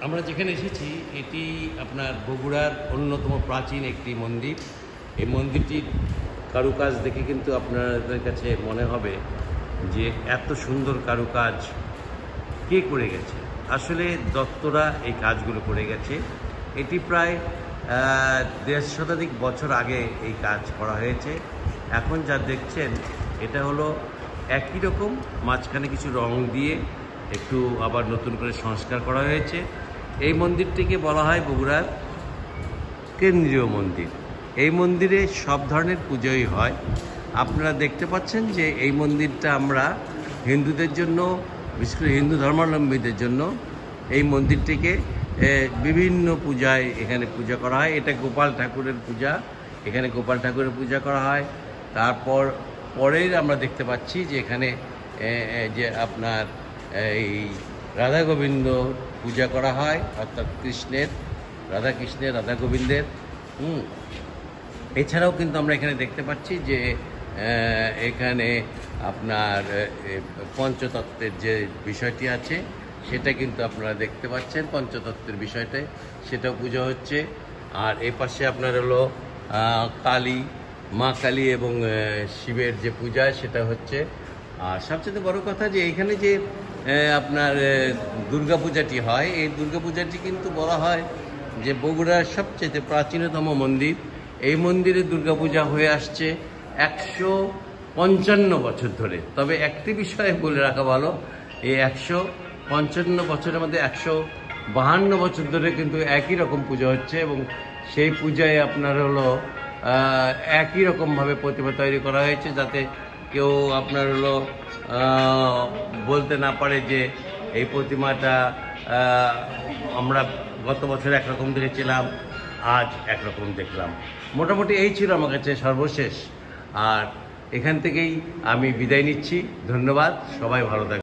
আমরা যেখানে এসেছি এটি আপনার বগুড়ার অন্যতম প্রাচীন একটি মন্দির। এই মন্দিরটির কারুকাজ দেখে কিন্তু আপনাদের কাছে মনে হবে যে এত সুন্দর কারুকাজ কে করে গেছে। আসলে দত্তরা এই কাজগুলো করে গেছে। এটি প্রায় ১.৫ শতাধিক বছর আগে এই কাজ করা হয়েছে। এখন যা দেখছেন এটা হলো একই রকম, মাঝখানে কিছু রং দিয়ে একটু আবার নতুন করে সংস্কার করা হয়েছে। এই মন্দিরটিকে বলা হয় বগুড়ার কেন্দ্রীয় মন্দির। এই মন্দিরে সব ধরনের পুজোই হয়। আপনারা দেখতে পাচ্ছেন যে এই মন্দিরটা আমরা হিন্দুদের জন্য, বিশেষ করে হিন্দু ধর্মাবলম্বীদের জন্য এই মন্দিরটিকে বিভিন্ন পূজায় এখানে পূজা করা হয়। এটা গোপাল ঠাকুরের পূজা, এখানে গোপাল ঠাকুরের পূজা করা হয়। তারপর পরের আমরা দেখতে পাচ্ছি যে এখানে যে আপনার এই রাধা গোবিন্দ পূজা করা হয়, অর্থাৎ রাধা কৃষ্ণের রাধা গোবিন্দের। এছাড়াও কিন্তু আমরা এখানে দেখতে পাচ্ছি যে এখানে আপনার পঞ্চতত্ত্বের যে বিষয়টি আছে সেটা কিন্তু আপনারা দেখতে পাচ্ছেন। পঞ্চতত্ত্বের বিষয়টা সেটাও পূজা হচ্ছে। আর এ পাশে আপনার হলো কালী, মা কালী এবং শিবের যে পূজা সেটা হচ্ছে। আর সবচেয়ে বড় কথা যে এইখানে যে আপনার দুর্গাপূজাটি হয়, এই দুর্গাপূজাটি কিন্তু বলা হয় যে বগুড়ার সবচেয়ে প্রাচীনতম মন্দির। এই মন্দিরে দুর্গাপূজা হয়ে আসছে ১৫৫ বছর ধরে। তবে একটি বিষয়ে বলে রাখা ভালো, এই ১৫৫ বছরের মধ্যে ১৫২ বছর ধরে কিন্তু একই রকম পূজা হচ্ছে এবং সেই পূজায় আপনার হলো একই রকমভাবে প্রতিমা তৈরি করা হয়েছে, যাতে কেউ আপনার হলো বলতে না পারে যে এই প্রতিমাটা আমরা গত বছর একরকম দেখেছিলাম, আজ একরকম দেখলাম। মোটামুটি এই ছিল আমার কাছে সর্বশেষ। আর এখান থেকেই আমি বিদায় নিচ্ছি। ধন্যবাদ, সবাই ভালো থাকবেন।